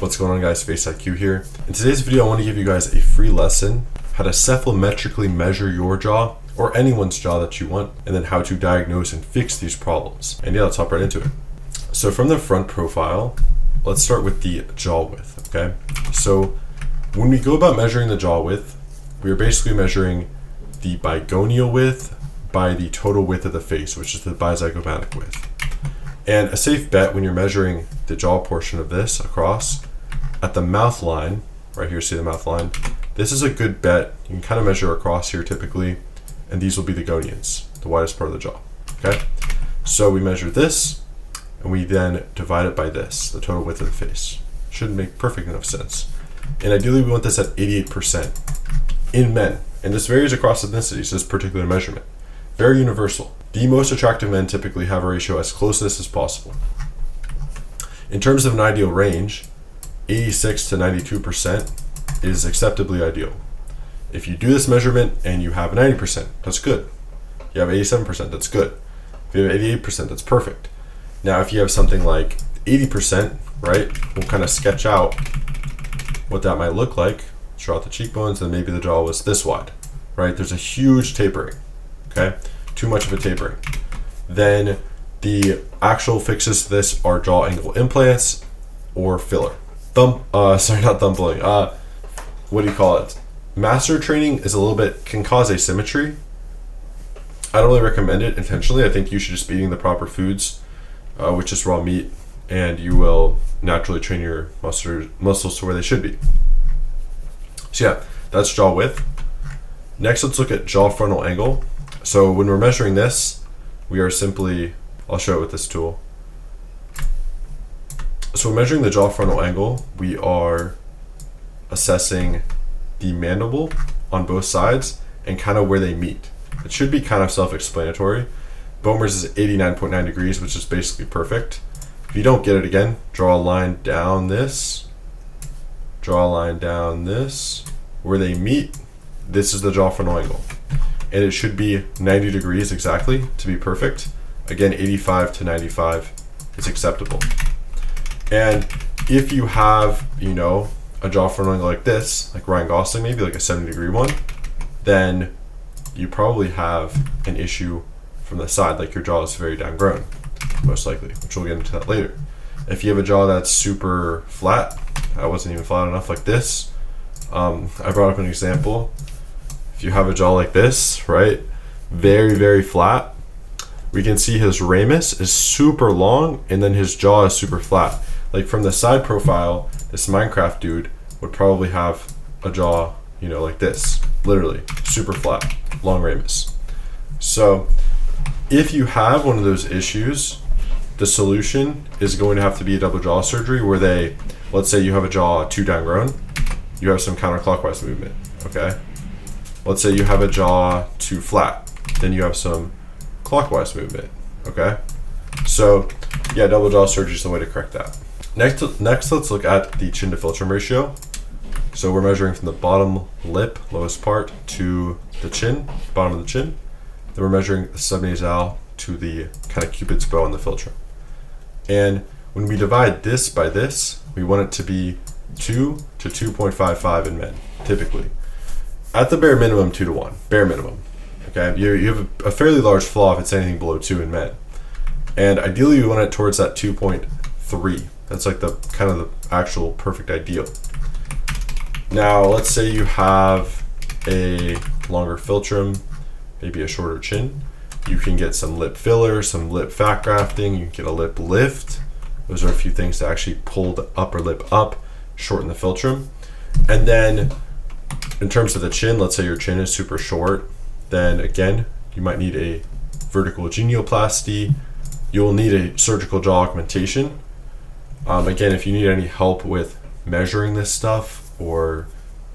What's going on, guys? Face IQ here. In today's video, I want to give you guys a free lesson how to cephalometrically measure your jaw or anyone's jaw that you want, and then how to diagnose and fix these problems. And yeah, let's hop right into it. So from the front profile, let's start with the jaw width, okay? So when we go about measuring the jaw width, we are basically measuring the bigonial width by the total width of the face, which is the bizygomatic width. And a safe bet when you're measuring the jaw portion of this across, at the mouth line, right here, see the mouth line, this is a good bet. You can kind of measure across here typically, and these will be the gonians, the widest part of the jaw, okay? So we measure this, and we then divide it by this, the total width of the face. Should make perfect enough sense. And ideally we want this at 88% in men, and this varies across ethnicities, this particular measurement. Very universal. The most attractive men typically have a ratio as close to this as possible. In terms of an ideal range, 86 to 92% is acceptably ideal. If you do this measurement and you have 90%, that's good. You have 87%, that's good. If you have 88%, that's perfect. Now, if you have something like 80%, right, we'll kind of sketch out what that might look like. Draw out the cheekbones, and maybe the jaw was this wide, right? There's a huge tapering. Okay, too much of a tapering. Then the actual fixes to this are jaw angle implants or filler. Sorry, not thumb pulling. What do you call it? Master training is a little bit, can cause asymmetry. I don't really recommend it intentionally. I think you should just be eating the proper foods, which is raw meat, and you will naturally train your muscles to where they should be. So yeah, that's jaw width. Next, let's look at jaw frontal angle. So when we're measuring this, we are simply, I'll show it with this tool. So we're measuring the jaw frontal angle. We are assessing the mandible on both sides and kind of where they meet. It should be kind of self-explanatory. Boehmer's is 89.9 degrees, which is basically perfect. If you don't get it, again, draw a line down this, draw a line down this. Where they meet, this is the jaw frontal angle. And it should be 90 degrees exactly to be perfect. Again, 85 to 95 is acceptable. And if you have, a jaw frontal angle like this, like Ryan Gosling, maybe like a 70-degree one, then you probably have an issue from the side, like your jaw is very downgrown, most likely, which we'll get into that later. If you have a jaw that's super flat, that wasn't even flat enough like this, I brought up an example. If you have a jaw like this, right, very, very flat, we can see his ramus is super long and then his jaw is super flat. Like from the side profile, this Minecraft dude would probably have a jaw, like this, literally super flat, long ramus. So if you have one of those issues, the solution is going to have to be a double jaw surgery where let's say you have a jaw too downgrown, you have some counterclockwise movement, okay? Let's say you have a jaw too flat, then you have some clockwise movement, okay? So yeah, double jaw surgery is the way to correct that. Next, let's look at the chin to philtrum ratio. So we're measuring from the bottom lip, lowest part, to the chin, bottom of the chin. Then we're measuring the subnasal to the kind of cupid's bow on the philtrum. And when we divide this by this, we want it to be 2 to 2.55 in men, typically. At the bare minimum, 2 to 1, bare minimum. Okay, you have a fairly large flaw if it's anything below 2 in men. And ideally, you want it towards that 2.3. That's like the kind of the actual perfect ideal. Now, let's say you have a longer philtrum, maybe a shorter chin. You can get some lip filler, some lip fat grafting. You can get a lip lift. Those are a few things to actually pull the upper lip up, shorten the philtrum. And then in terms of the chin, let's say your chin is super short, then again, you might need a vertical genioplasty. You'll need a surgical jaw augmentation. Again, if you need any help with measuring this stuff or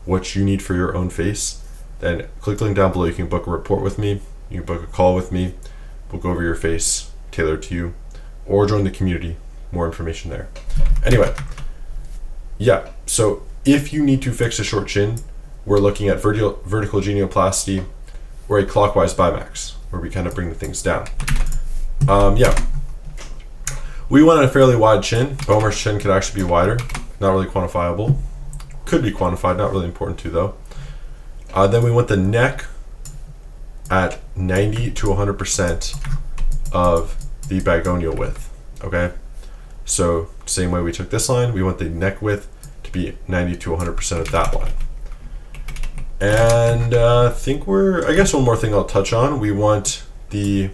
what you need for your own face, then click the link down below. You can book a report with me. You can book a call with me. We'll go over your face, tailored to you, or join the community. More information there. Anyway, yeah, so if you need to fix a short chin, we're looking at vertical genioplasty or a clockwise bimax, where we kind of bring the things down. Yeah, we want a fairly wide chin. Boehmer's chin could actually be wider. not really quantifiable. Could be quantified, not really important too though. Then we want the neck at 90 to 100% of the bigonial width, okay? So same way we took this line, we want the neck width to be 90 to 100% of that line. And I guess one more thing I'll touch on, we want the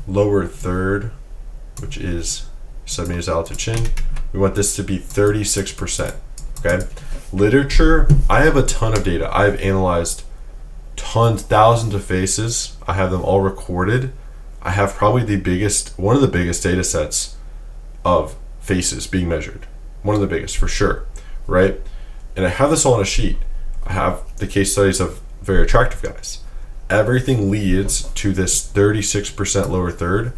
lower third, which is subnasal to chin, we want this to be 36%, okay? Literature, I have a ton of data. I've analyzed thousands of faces. I have them all recorded. I have probably one of the biggest data sets of faces being measured. One of the biggest for sure, right? And I have this all on a sheet. I have the case studies of very attractive guys. Everything leads to this 36% lower third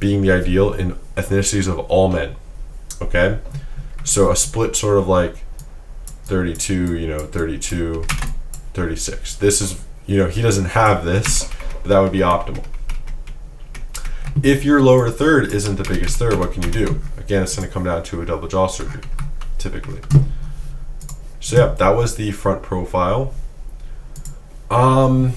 being the ideal in ethnicities of all men, okay? So a split sort of like 32, 32, 36. This is, he doesn't have this, but that would be optimal. If your lower third isn't the biggest third, what can you do? Again, it's going to come down to a double jaw surgery, typically. So yeah, that was the front profile. In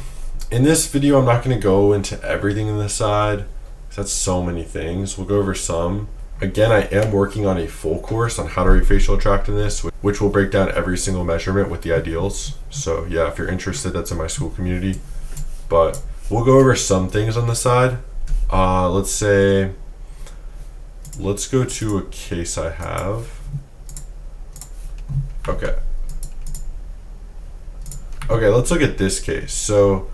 this video, I'm not going to go into everything in the side, because that's so many things. We'll go over some. Again, I am working on a full course on how to rate facial attractiveness, which will break down every single measurement with the ideals. So yeah, if you're interested, that's in my school community. But we'll go over some things on the side. Let's go to a case I have. Okay, let's look at this case. So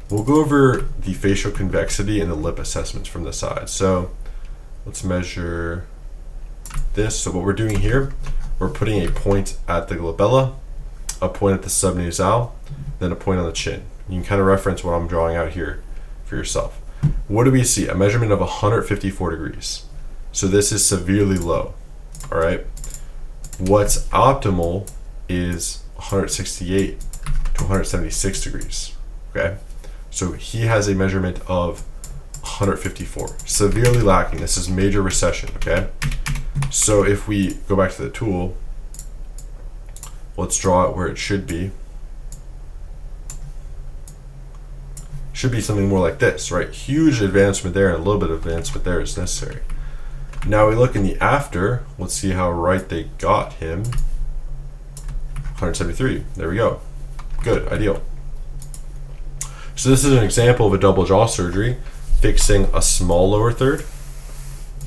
we'll go over the facial convexity and the lip assessments from the side. So let's measure this. So what we're doing here, we're putting a point at the glabella, a point at the subnasal, then a point on the chin. You can kind of reference what I'm drawing out here for yourself. What do we see? A measurement of 154 degrees. So this is severely low, all right? What's optimal is 168 to 176 degrees, okay? So he has a measurement of 154, severely lacking. This is major recession, okay? So if we go back to the tool, let's draw it where it should be. Should be something more like this, right? Huge advancement there and a little bit of advancement there is necessary. Now we look in the after, let's see how right they got him. 173, there we go. Good, ideal. So this is an example of a double jaw surgery, fixing a small lower third,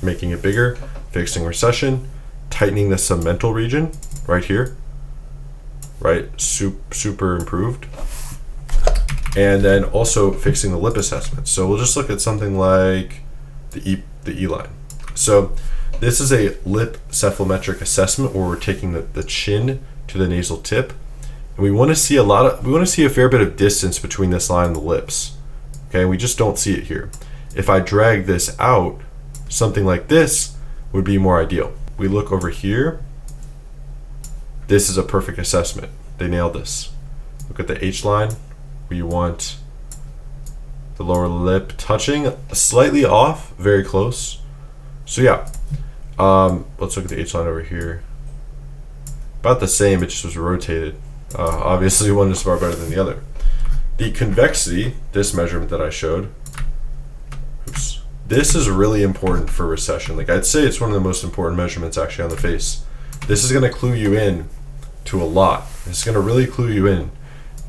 making it bigger, fixing recession, tightening the segmental region right here, right? Super improved. And then also fixing the lip assessment. So we'll just look at something like the E line. So this is a lip cephalometric assessment where we're taking the chin to the nasal tip. And we want to see a fair bit of distance between this line and the lips. Okay, we just don't see it here. If I drag this out, something like this would be more ideal. We look over here. This is a perfect assessment. They nailed this. Look at the H line. We want the lower lip touching, slightly off, very close. So yeah, let's look at the H line over here. About the same, it just was rotated. Obviously one is far better than the other. The convexity, this measurement that I showed, oops, this is really important for recession. Like I'd say it's one of the most important measurements actually on the face. This is gonna clue you in to a lot. It's gonna really clue you in.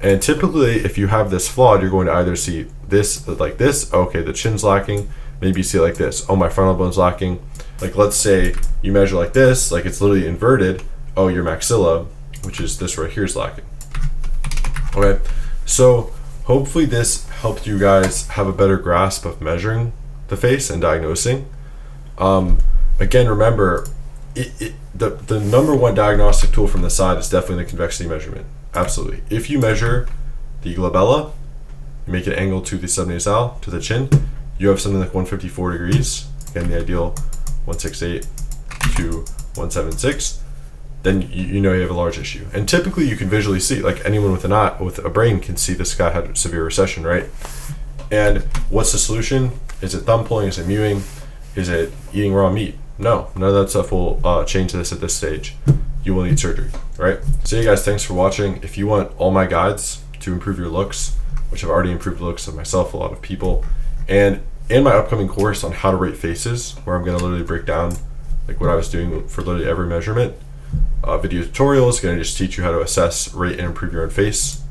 And typically, if you have this flawed, you're going to either see this like this, okay, the chin's lacking, maybe you see like this, oh, my frontal bone's lacking. Like let's say you measure like this, like it's literally inverted, oh, your maxilla, which is this right here, is lacking. Okay, so hopefully this helped you guys have a better grasp of measuring the face and diagnosing. Again, remember, the number one diagnostic tool from the side is definitely the convexity measurement. Absolutely. If you measure the glabella, you make an angle to the subnasal, to the chin, you have something like 154 degrees. Again, the ideal 168 to 176. Then you know you have a large issue. And typically you can visually see, like anyone with a brain can see this guy had severe recession, right? And what's the solution? Is it thumb pulling? Is it mewing? Is it eating raw meat? No, none of that stuff will change this at this stage. You will need surgery, right? So yeah, guys, thanks for watching. If you want all my guides to improve your looks, which have already improved the looks of myself, a lot of people, and in my upcoming course on how to rate faces, where I'm going to literally break down like what I was doing for literally every measurement, video tutorial is going to just teach you how to assess, rate, and improve your own face,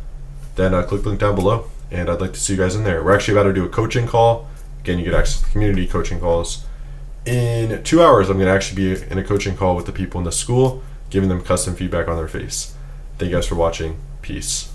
then click the link down below, and I'd like to see you guys in there. We're actually about to do a coaching call. Again, you get access to community coaching calls. In 2 hours, I'm going to actually be in a coaching call with the people in the school, giving them custom feedback on their face. Thank you guys for watching. Peace.